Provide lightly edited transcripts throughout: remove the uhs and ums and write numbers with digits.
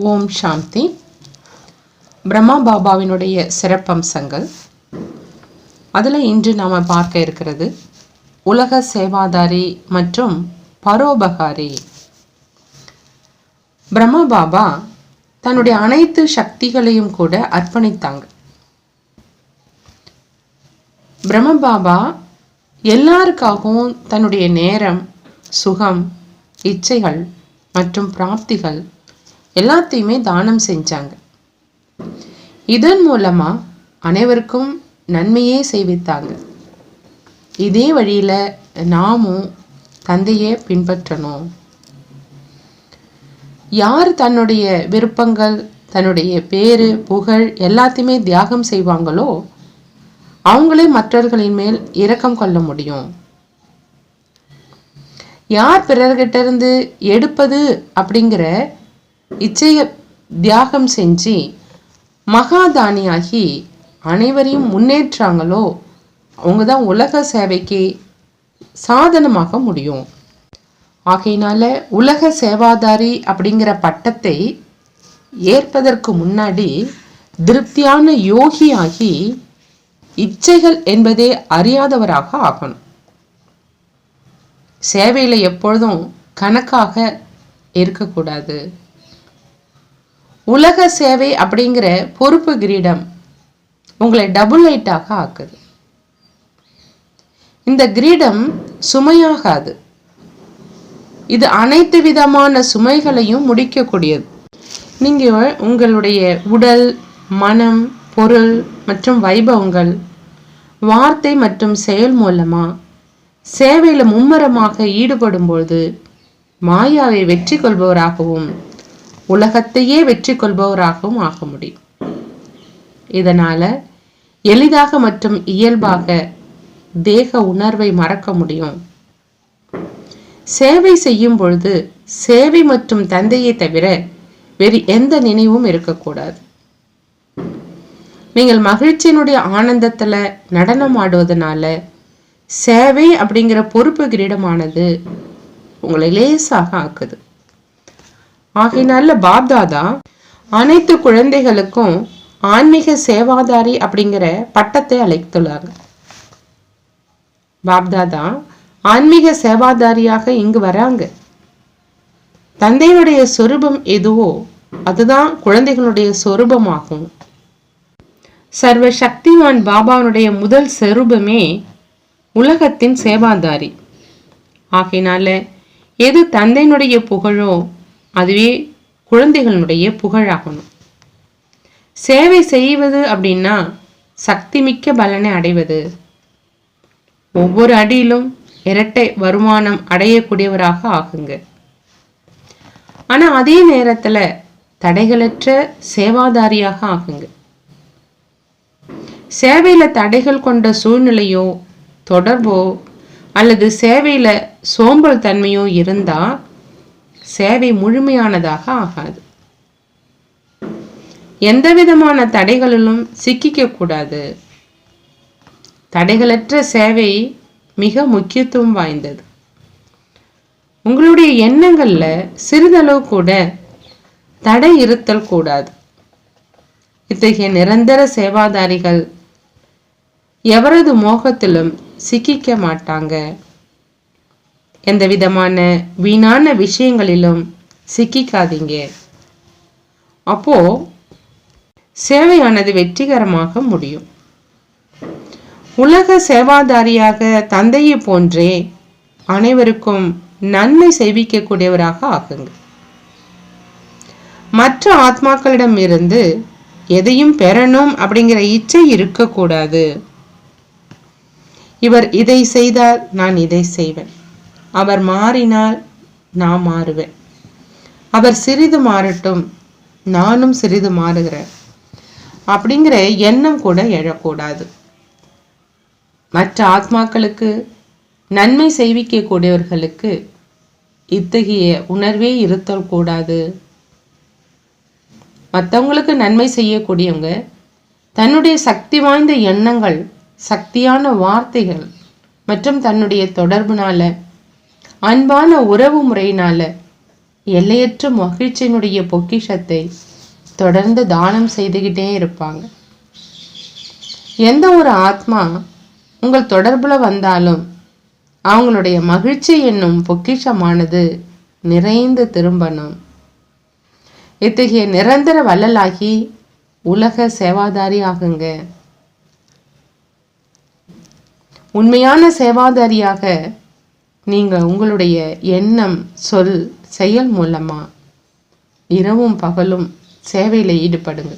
ஓம் சாந்தி. பிரம்மா பாபாவினுடைய சிறப்பம்சங்கள். அதில் இன்று நாம் பார்க்க இருக்கிறது உலக சேவாதாரி மற்றும் பரோபகாரி. பிரம்மா பாபா தன்னுடைய அனைத்து சக்திகளையும் கூட அர்ப்பணித்தாங்க. பிரம்மா பாபா எல்லாருக்காகவும் தன்னுடைய நேரம், சுகம், இச்சைகள் மற்றும் பிராப்திகள் எல்லாத்தையுமே தானம் செஞ்சாங்க. இதன் மூலமா அனைவருக்கும் நன்மையே செய்வித்தாங்க. இதே வழியில நாமும் தந்தையே பின்பற்றணும். யார் தன்னுடைய விருப்பங்கள், தன்னுடைய பேரு, புகழ் எல்லாத்தையுமே தியாகம் செய்வாங்களோ அவங்களே மற்றவர்களின் மேல் இரக்கம் கொள்ள முடியும். யார் பிறர்கிட்ட இருந்து எடுப்பது அப்படிங்கிற இச்சைய தியாகம் செஞ்சு மகாதானியாகி அனைவரையும் முன்னேற்றாங்களோ அவங்க தான் உலக சேவைக்கு சாதனமாக முடியும். ஆகையினால உலக சேவாதாரி அப்படிங்கிற பட்டத்தை ஏற்பதற்கு முன்னாடி திருப்தியான யோகியாகி இச்சைகள் என்பதே அறியாதவராக ஆகணும். சேவையில் எப்பொழுதும் கணக்காக இருக்கக்கூடாது. உலக சேவை அப்படிங்கிற பொறுப்பு கிரீடம் உங்களை டபுள் லைட்டாக ஆக்குது. இந்த கிரீடம் சுமையாகாது. இது அனைத்து விதமான சுமைகளையும் முடிக்கக்கூடியது. நீங்க உங்களுடைய உடல், மனம், பொருள் மற்றும் வைபவங்கள், வார்த்தை மற்றும் செயல் மூலமா சேவையில மும்மரமாக ஈடுபடும்போது மாயாவை வெற்றி கொள்பவராகவும் உலகத்தையே வெற்றி கொள்பவராகவும் ஆக முடியும். இதனால எளிதாக மற்றும் இயல்பாக தேக உணர்வை மறக்க முடியும். சேவை செய்யும் பொழுது சேவை மற்றும் தந்தையை தவிர வேறு எந்த நினைவும் இருக்கக்கூடாது. நீங்கள் மகிழ்ச்சியினுடைய ஆனந்தத்துல நடனம் ஆடுவதனால சேவை அப்படிங்கிற பொறுப்பு கிரீடமானது உங்களை லேசாக ஆக்குது. ஆகையினால பாப்தாதா அனைத்து குழந்தைகளுக்கும் ஆன்மீக சேவாதாரி அப்படிங்கிற பட்டத்தை அளித்துள்ளாங்க. பாப்தாதா ஆன்மீக சேவாதாரியாக இங்கு வராங்க. தந்தையினுடைய சொரூபம் எதுவோ அதுதான் குழந்தைகளுடைய சொரூபமாகும். சர்வ சக்திவான் பாபாவுடைய முதல் சொரூபமே உலகத்தின் சேவாதாரி. ஆகையினால எது தந்தையினுடைய புகழோ அதுவே குழந்தைகளுடைய புகழாகணும். சேவை செய்வது அப்படின்னா சக்தி மிக்க பலனை அடைவது. ஒவ்வொரு அடியிலும் இரட்டை வருமானம் அடையக்கூடியவராக ஆகுங்க. ஆனா அதே நேரத்துல தடைகளற்ற சேவாதாரியாக ஆகுங்க. சேவையில தடைகள் கொண்ட சூழ்நிலையோ தொடர்போ அல்லது சேவையில சோம்பல் தன்மையோ இருந்தா சேவை முழுமையானதாக ஆகாது. எந்த விதமான தடைகளிலும் சிக்கிக்க கூடாது. தடைகளற்ற சேவை மிக முக்கியத்துவம் வாய்ந்தது. உங்களுடைய எண்ணங்கள்ல சிறிதளவு கூட தடை இருத்தல் கூடாது. இத்தகைய நிரந்தர சேவாதாரிகள் எவரது மோகத்திலும் சிக்கிக்க மாட்டாங்க. எந்த விதமான வீணான விஷயங்களிலும் சிக்கிக்காதீங்க. அப்போ சேவையானது வெற்றிகரமாக முடியும். உலக சேவாதாரியாக தந்தையை போன்றே அனைவருக்கும் நன்மை செய்விக்கக்கூடியவராக ஆகுங்க. மற்ற ஆத்மாக்களிடம் இருந்து எதையும் பெறணும் அப்படிங்கிற இச்சை இருக்கக்கூடாது. இவர் இதை செய்தால் நான் இதை செய்வேன், அவர் மாறினால் நான் மாறுவேன், அவர் சிறிது மாறட்டும் நானும் சிறிது மாறுகிறேன் அப்படிங்கிற எண்ணம் கூட எழக்கூடாது. மற்ற ஆத்மாக்களுக்கு நன்மை செய்விக்க கூடியவர்களுக்கு இத்தகைய உணர்வே இருத்தல் கூடாது. மற்றவங்களுக்கு நன்மை செய்யக்கூடியவங்க தன்னுடைய சக்தி வாய்ந்த எண்ணங்கள், சக்தியான வார்த்தைகள் மற்றும் தன்னுடைய தொடர்புனால, அன்பான உறவு முறையினால எல்லையற்ற மகிழ்ச்சியினுடைய பொக்கிஷத்தை தொடர்ந்து தானம் செய்துகிட்டே இருப்பாங்க. எந்த ஒரு ஆத்மா உங்கள் தொடர்புல வந்தாலும் அவங்களுடைய மகிழ்ச்சி என்னும் பொக்கிஷமானது நிறைந்து திரும்பணும். இத்தகைய நிரந்தர வள்ளலாகி உலக சேவாதாரி ஆகுங்க. உண்மையான சேவாதாரியாக நீங்க உங்களுடைய எண்ணம், சொல், செயல் மூலமா இரவும் பகலும் சேவையில் ஈடுபடுங்க.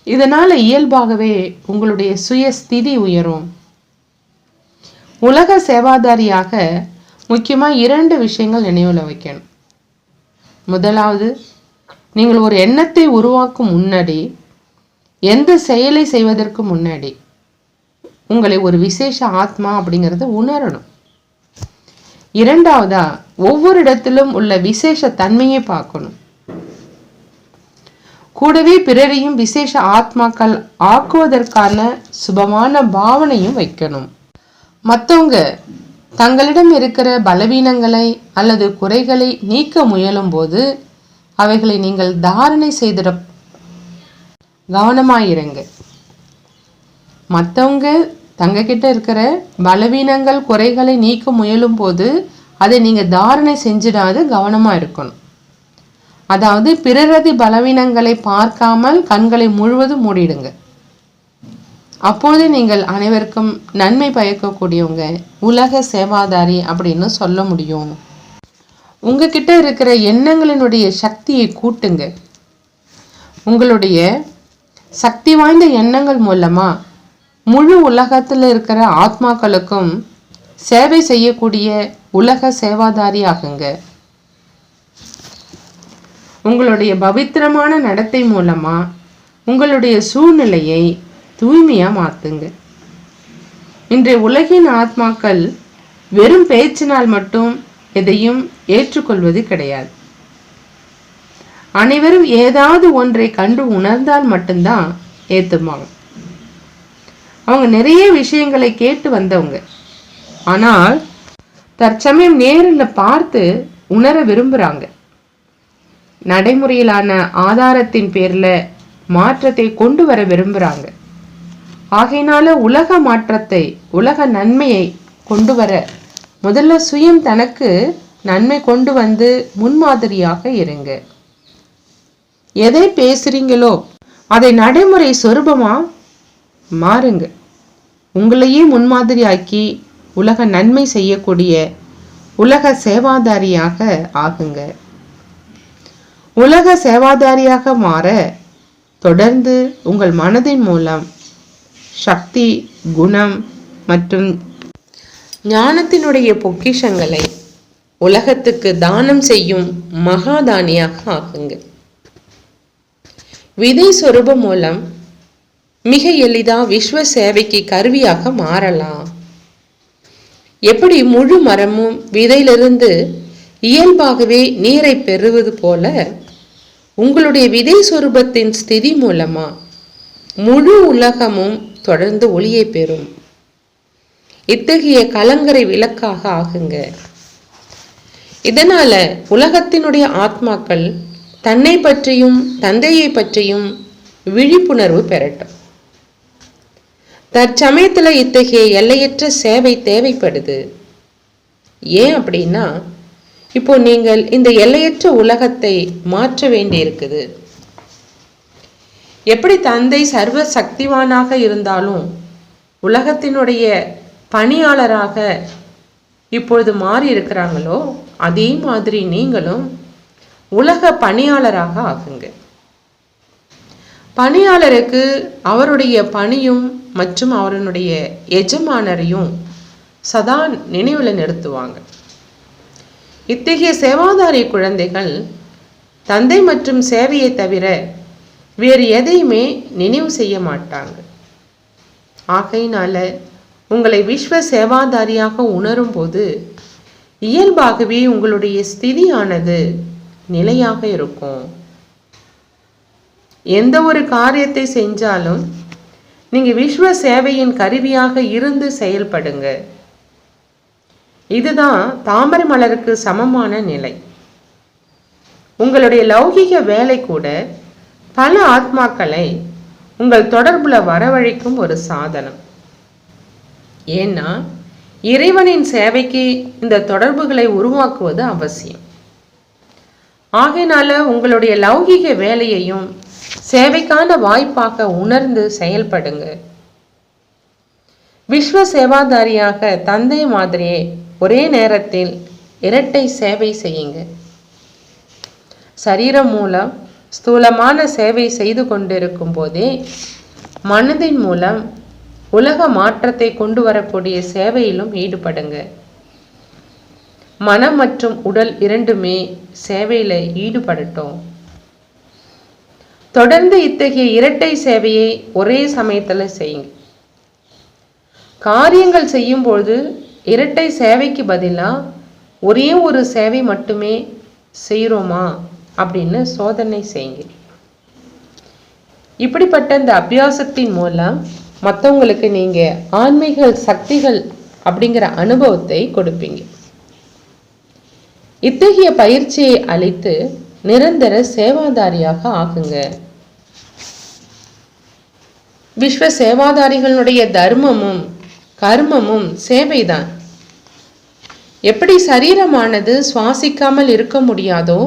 இதனால இயல்பாகவே உங்களுடைய சுயஸ்திதி உயரும். உலக சேவாதாரியாக முக்கியமா 2 விஷயங்கள் நினைவுல வைக்கணும். முதலாவது, நீங்கள் ஒரு எண்ணத்தை உருவாக்கும் முன்னாடி, எந்த செயலை செய்வதற்கு முன்னாடி உங்களை ஒரு விசேஷ ஆத்மா அப்படிங்கிறத உணரணும். இரண்டாவதா, ஒவ்வொரு இடத்திலும் உள்ள விசேஷ தன்மையை பார்க்கணும். கூடவே பிறரையும் விசேஷ ஆத்மாக்கள் ஆக்குவதற்கான சுபமான பாவனையும் வைக்கணும். மற்றவங்க தங்களிடம் இருக்கிற பலவீனங்களை அல்லது குறைகளை நீக்க முயலும் போது அவைகளை நீங்கள் தாரணை செய்திட கவனமாயிருங்க. மற்றவங்க தங்ககிட்ட இருக்கிற பலவீனங்கள், குறைகளை நீக்க முயலும் போது அதை நீங்க தாரணை செஞ்சிடாது கவனமா இருக்கணும். அதாவது பிறரது பலவீனங்களை பார்க்காமல் கண்களை முழுவதும் மூடிடுங்க. அப்பொழுது நீங்கள் அனைவருக்கும் நன்மை பயக்கக்கூடியவங்க, உலக சேவாதாரி அப்படின்னு சொல்ல முடியும். உங்ககிட்ட இருக்கிற எண்ணங்களினுடைய சக்தியை கூட்டுங்க. உங்களுடைய சக்தி வாய்ந்த எண்ணங்கள் மூலமா முழு உலகத்தில் இருக்கிற ஆத்மாக்களுக்கும் சேவை செய்யக்கூடிய உலக சேவாதாரி ஆகுங்க. உங்களுடைய பவித்திரமான நடத்தை மூலமா உங்களுடைய சூழ்நிலையை தூய்மையா மாத்துங்க. இன்றைய உலகின் ஆத்மாக்கள் வெறும் பேச்சினால் மட்டும் எதையும் ஏற்றுக்கொள்வது கிடையாது. அனைவரும் ஏதாவது ஒன்றை கண்டு உணர்ந்தால் மட்டும்தான் ஏத்துமாங்க. அவங்க நிறைய விஷயங்களை கேட்டு வந்தவங்க, ஆனால் தற்சமயம் நேரில் பார்த்து உணர விரும்புறாங்க. நடைமுறையிலான ஆதாரத்தின் பேர்ல மாற்றத்தை கொண்டு வர விரும்புறாங்க. ஆகையினால உலக மாற்றத்தை, உலக நன்மையை கொண்டு வர முதல்ல சுயம் தனக்கு நன்மை கொண்டு வந்து முன்மாதிரியாக இருங்க. எதை பேசுறீங்களோ அதை நடைமுறை சொரூபமா மாறுங்க. உங்களையே முன்மாதிரியாக்கி உலக நன்மை செய்யக்கூடிய உலக சேவாதாரியாக ஆகுங்க. உலக சேவாதாரியாக மாற தொடர்ந்து உங்கள் மனதின் மூலம் சக்தி, குணம் மற்றும் ஞானத்தினுடைய பொக்கிஷங்களை உலகத்துக்கு தானம் செய்யும் மகாதானியாக ஆகுங்க. விதை சொரூபம் மூலம் மிக எளிதா விஸ்வ சேவைக்கு கருவியாக மாறலாம். எப்படி முழு மரமும் விதையிலிருந்து இயல்பாகவே நீரை பெறுவது போல உங்களுடைய விதை சொரூபத்தின் ஸ்திதி மூலமா முழு உலகமும் தொடர்ந்து ஒளியை பெறும். இத்தகைய கலங்கரை விளக்காக ஆகுங்க. இதனால உலகத்தினுடைய ஆத்மாக்கள் தன்னை பற்றியும் தந்தையை பற்றியும் விழிப்புணர்வு பெறட்டும். தற்சமயத்துல இத்தகைய எல்லையற்ற சேவை தேவைப்படுது. ஏன் அப்படின்னா, இப்போ நீங்கள் இந்த எல்லையற்ற உலகத்தை மாற்ற வேண்டி இருக்குது. எப்படி தந்தை சர்வ சக்திவானாக இருந்தாலும் உலகத்தினுடைய பணியாளராக இப்பொழுது மாறி இருக்கிறாங்களோ, அதே மாதிரி நீங்களும் உலக பணியாளராக ஆகுங்க. பணியாளருக்கு அவருடைய பணியும் மற்றும் அவருடைய எஜமானரையும் சதா நினைவில் நிறுத்துவாங்க. இத்தகைய சேவாதாரி குழந்தைகள் தந்தை மற்றும் சேவையை தவிர வேறு எதையுமே நினைவு செய்ய மாட்டாங்க. ஆகையினால உங்களை விஸ்வ சேவாதாரியாக உணரும் போது இயல்பாகவே உங்களுடைய ஸ்திதியானது நிலையாக இருக்கும். எந்த ஒரு காரியத்தை செஞ்சாலும் நீங்க விஸ்வ சேவையின் கருவியாக இருந்து செயல்படுங்க. இதுதான் தாமரை மலருக்கு சமமான நிலை. உங்களுடைய லௌகிக வேலை கூட பல ஆத்மாக்களை உங்கள் தொடர்புல வரவழைக்கும் ஒரு சாதனம். ஏன்னா இறைவனின் சேவைக்கு இந்த தொடர்புகளை உருவாக்குவது அவசியம். ஆகையினால உங்களுடைய லௌகிக வேலையையும் சேவைக்கான வாய்ப்பாக உணர்ந்து செயல்படுங்க. விஸ்வ சேவாதாரியாக தந்தை மாதிரியே ஒரே நேரத்தில் இரட்டை சேவை செய்யுங்க. சரீரம் மூலம் ஸ்தூலமான சேவை செய்து கொண்டிருக்கும் போதே மனதின் மூலம் உலக மாற்றத்தை கொண்டு வரக்கூடிய சேவையிலும் ஈடுபடுங்க. மனம் மற்றும் உடல் இரண்டுமே சேவையில ஈடுபடட்டும். தொடர்ந்து இத்தகைய இரட்டை சேவையை ஒரே சமயத்துல செய்யுங்க. காரியங்கள் செய்யும் பொழுது இரட்டை சேவைக்கு பதிலா ஒரே ஒரு சேவை மட்டுமே செய்கிறோமா அப்படின்னு சோதனை செய்யுங்க. இப்படிப்பட்ட இந்த அபியாசத்தின் மூலம் மற்றவங்களுக்கு நீங்க ஆன்மீக சக்திகள் அப்படிங்கிற அனுபவத்தை கொடுப்பீங்க. இத்தகைய பயிற்சியை அளித்து நிரந்தர சேவாதாரியாக ஆகுங்க. விஸ்வ சேவாதாரிகளுடைய தர்மமும் கர்மமும் சேவைதான். எப்படி சரீரமானது சுவாசிக்காமல் இருக்க முடியாதோ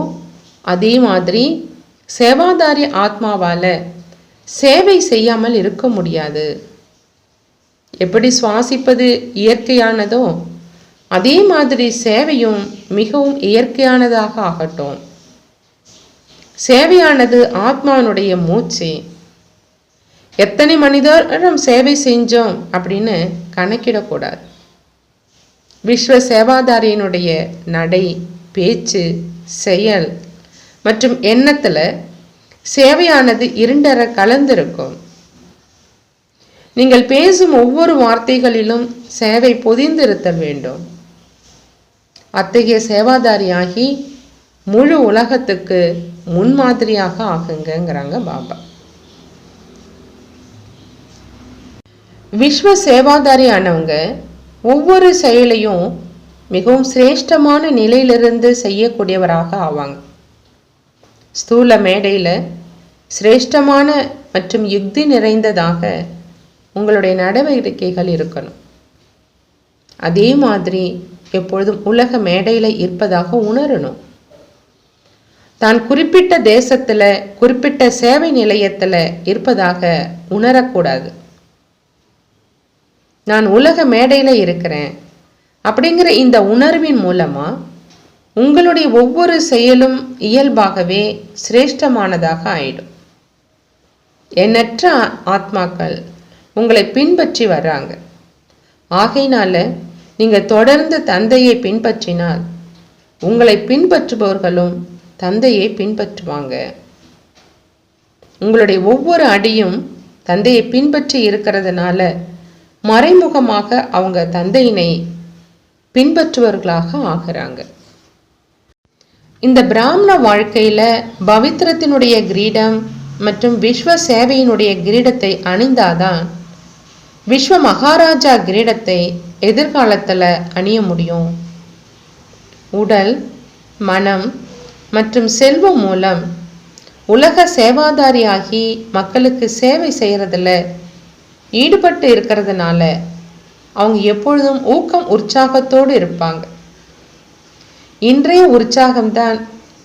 அதே மாதிரி சேவாதாரி ஆத்மாவால சேவை செய்யாமல் இருக்க முடியாது. எப்படி சுவாசிப்பது இயற்கையானதோ அதே மாதிரி சேவையும் மிகவும் இயற்கையானதாக ஆகட்டும். சேவையானது ஆத்மானுடைய மூச்சு. எத்தனை மனிதரும் சேவை செஞ்சோம் அப்படின்னு கணக்கிடக்கூடாது. விஸ்வ சேவாதாரியினுடைய நடை, பேச்சு, செயல் மற்றும் எண்ணத்துல சேவையானது இருண்டர கலந்திருக்கும். நீங்கள் பேசும் ஒவ்வொரு வார்த்தைகளிலும் சேவை பொதிந்திருத்தல் வேண்டும். அத்தகைய சேவாதாரியாகி முழு உலகத்துக்கு முன்மாதிரியாக ஆகுங்கிறாங்க பாபா. விஸ்வ சேவாதாரி ஆனவங்க ஒவ்வொரு செயலையும் மிகவும் சிரேஷ்டமான நிலையிலிருந்து செய்யக்கூடியவராக ஆவாங்க. ஸ்தூல மேடையில சிரேஷ்டமான மற்றும் யுக்தி நிறைந்ததாக உங்களுடைய நடவடிக்கைகள் இருக்கணும். அதே மாதிரி எப்பொழுதும் உலக மேடையில இருப்பதாக உணரணும். தான் குறிப்பிட்ட தேசத்துல குறிப்பிட்ட சேவை நிலையத்துல இருப்பதாக உணரக்கூடாது. நான் உலக மேடையில இருக்கிறேன் அப்படிங்கிற இந்த உணர்வின் மூலமா உங்களுடைய ஒவ்வொரு செயலும் இயல்பாகவே சிரேஷ்டமானதாக ஆயிடும். எண்ணற்ற ஆத்மாக்கள் உங்களை பின்பற்றி வர்றாங்க. ஆகையினால நீங்க தொடர்ந்து தந்தையை பின்பற்றினால் உங்களை பின்பற்றுபவர்களும் தந்தையை பின்பற்றுவாங்க. உங்களுடைய ஒவ்வொரு அடியும் தந்தையை பின்பற்றி இருக்கிறதுனால மறைமுகமாக அவங்க தந்தையினை பின்பற்றுவர்களாக ஆகிறாங்க. இந்த பிராமண வாழ்க்கையில பவித்திரத்தினுடைய கிரீடம் மற்றும் விஸ்வ சேவையினுடைய கிரீடத்தை அணிந்தாதான் விஸ்வ மகாராஜா கிரீடத்தை எதிர்காலத்துல அணிய முடியும். உடல், மனம் மற்றும் செல்வம் மூலம் உலக சேவாதாரியாகி மக்களுக்கு சேவை செய்யறதுல ஈடுபட்டு இருக்கிறதுனால அவங்க எப்பொழுதும் ஊக்கம் உற்சாகத்தோடு இருப்பாங்க. இன்றைய உற்சாகம்தான்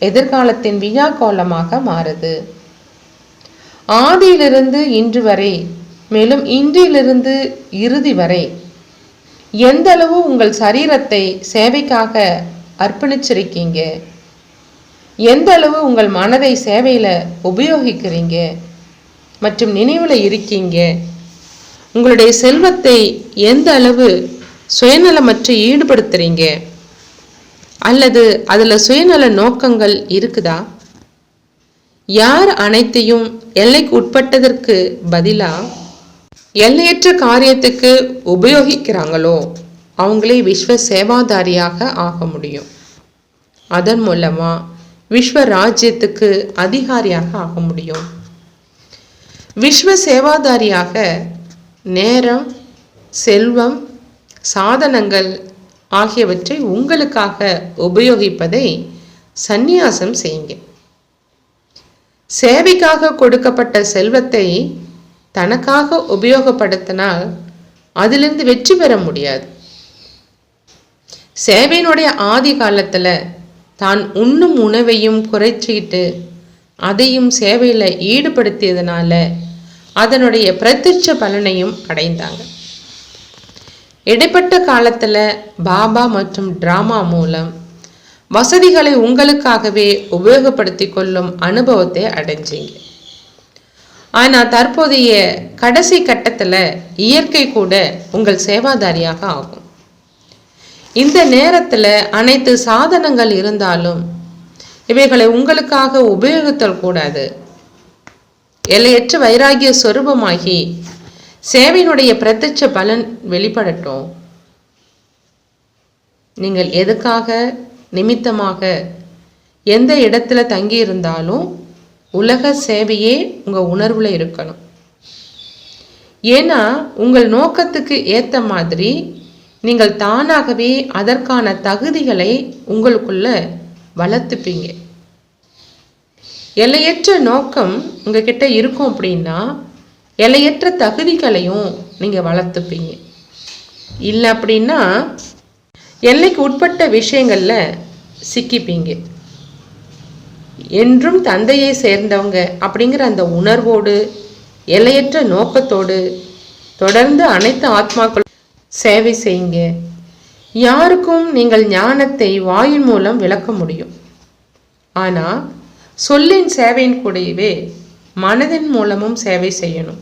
எதிர்காலத்தின் விழா கோலமாக மாறுது. ஆதியிலிருந்து இன்று வரை, மேலும் இன்றிலிருந்து இறுதி வரை எந்த அளவு உங்கள் சரீரத்தை சேவைக்காக அர்ப்பணிச்சிருக்கீங்க, எந்த அளவு உங்கள் மனதை சேவையில உபயோகிக்கிறீங்க மற்றும் நினைவுல இருக்கீங்க, உங்களுடைய செல்வத்தை எந்த அளவு சுயநலமற்று ஈடுபடுத்துறீங்க அல்லது அதுல சுயநல நோக்கங்கள் இருக்குதா? யார் அனைத்தையும் எல்லைக்கு உட்பட்டதற்கு பதிலா எல்லையற்ற காரியத்துக்கு உபயோகிக்கிறாங்களோ அவங்களே விஸ்வ சேவாதாரியாக ஆக முடியும். அதன் மூலமா விஸ்வ ராஜ்யத்துக்கு அதிகாரியாக ஆக முடியும். விஸ்வ சேவாதாரியாக நேரம், செல்வம், சாதனங்கள் ஆகியவற்றை உங்களுக்காக உபயோகிப்பதை சந்நியாசம் செய்யுங்க. சேவைக்காக கொடுக்கப்பட்ட செல்வத்தை தனக்காக உபயோகப்படுத்தினால் அதிலிருந்து வெற்றி பெற முடியாது. சேவையினுடைய ஆதி காலத்துல தான் உண்ணும் உணவையும் குறைச்சிக்கிட்டு அதையும் சேவையில ஈடுபடுத்தியதுனால அதனுடைய பிரத்யட்ச பலனையும் அடைந்தாங்க. இடைப்பட்ட காலத்துல பாபா மற்றும் டிராமா மூலம் வசதிகளை உங்களுக்காகவே உபயோகப்படுத்தி கொள்ளும் அனுபவத்தை அடைஞ்சிங்க. ஆனா தற்போதைய கடைசி கட்டத்துல இயற்கை கூட உங்கள் சேவாதாரியாக ஆகும். இந்த நேரத்துல அனைத்து சாதனங்கள் இருந்தாலும் இவைகளை உங்களுக்காக உபயோகித்தல் கூடாது. எல்லையற்ற வைராகிய சொரூபமாகி சேவையினுடைய பிரத்யட்ச பலன் வெளிப்படட்டும். நீங்கள் எதுக்காக நிமித்தமாக எந்த இடத்துல தங்கி இருந்தாலும் உலக சேவையே உங்க உணர்வுல இருக்கணும். ஏன்னா உங்கள் நோக்கத்துக்கு ஏத்த மாதிரி நீங்கள் தானாகவே அதற்கான தகுதிகளை உங்களுக்குள்ள வளர்த்துப்பீங்க. எல்லையற்ற நோக்கம் உங்ககிட்ட இருக்கும் அப்படின்னா எல்லையற்ற தகுதிகளையும் நீங்க வளர்த்துப்பீங்க. இல்லை அப்படின்னா எல்லைக்கு உட்பட்ட விஷயங்கள்ல சிக்கிப்பீங்க. என்றும் தந்தையை சேர்ந்தவங்க அப்படிங்கிற அந்த உணர்வோடு எல்லையற்ற நோக்கத்தோடு தொடர்ந்து அனைத்து ஆத்மாக்களும் சேவை செய்யுங்க. யாருக்கும் நீங்கள் ஞானத்தை வாயின் மூலம் விளக்க முடியும். ஆனா சொல்லின் சேவையின் கூடவே மனதின் மூலமும் சேவை செய்யணும்.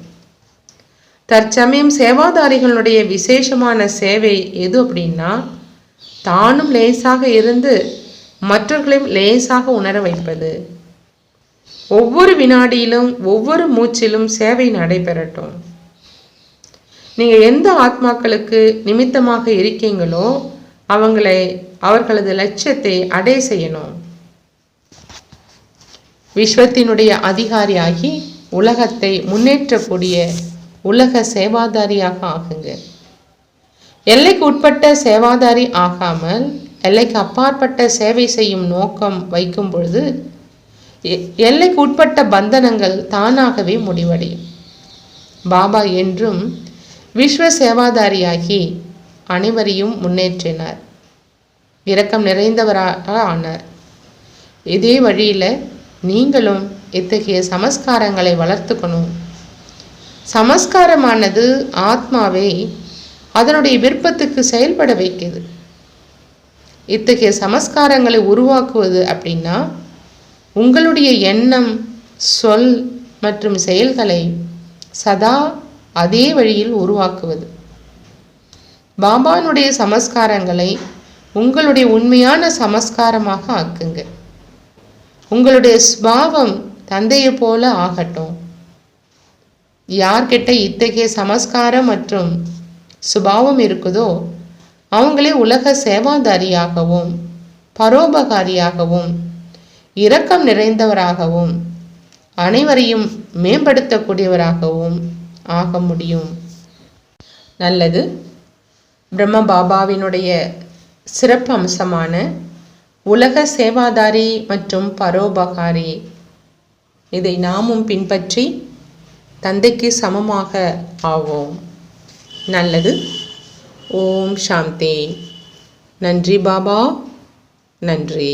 தற்சமயம் சேவாதாரிகளுடைய விசேஷமான சேவை எது அப்படின்னா தானும் லேசாக இருந்து மற்றவர்களையும் லேசாக உணர வைப்பது. ஒவ்வொரு வினாடியிலும் ஒவ்வொரு மூச்சிலும் சேவை நடைபெறட்டும். நீங்க எந்த ஆத்மாக்களுக்கு நிமித்தமாக இருக்கீங்களோ அவர்களது லட்சியத்தை அடைய செய்யணும். விஸ்வத்தினுடைய அதிகாரியாகி உலகத்தை முன்னேற்றக்கூடிய உலக சேவாதாரியாக ஆகுங்க. எல்லைக்கு உட்பட்ட சேவாதாரி ஆகாமல் எல்லைக்கு அப்பாற்பட்ட சேவை செய்யும் நோக்கம் வைக்கும் பொழுது எல்லைக்கு உட்பட்ட பந்தனங்கள் தானாகவே முடிவடையும். பாபா என்றும் விஸ்வ சேவாதாரியாகி அனைவரையும் முன்னேற்றினார். இரக்கம் நிறைந்தவராக ஆனார். இதே வழியில நீங்களும் இத்தகைய சமஸ்காரங்களை வளர்த்துக்கணும். சமஸ்காரமானது ஆத்மாவை அதனுடைய விருப்பத்துக்கு செயல்பட வைக்குது. இத்தகைய சமஸ்காரங்களை உருவாக்குவது அப்படின்னா உங்களுடைய எண்ணம், சொல் மற்றும் செயல்களை சதா அதே வழியில் உருவாக்குவது. பாபானுடைய சமஸ்காரங்களை உங்களுடைய உண்மையான சமஸ்காரமாக ஆக்குங்க. உங்களுடைய ஸ்பாவம் தந்தையை போல ஆகட்டும். யார்கிட்ட இத்தகைய சமஸ்காரம் மற்றும் சுபாவம் இருக்குதோ அவங்களே உலக சேவாதாரியாகவும் பரோபகாரியாகவும் இரக்கம் நிறைந்தவராகவும் அனைவரையும் மேம்படுத்தக்கூடியவராகவும் ஆக முடியும். நல்லது. பிரம்ம பாபாவினுடைய சிறப்பு அம்சமான உலக சேவாதாரி மற்றும் பரோபகாரி, இதை நாமும் பின்பற்றி தந்தைக்கு சமமாக ஆவோம். நல்லது. ஓம் சாந்தி. நன்றி பாபா, நன்றி.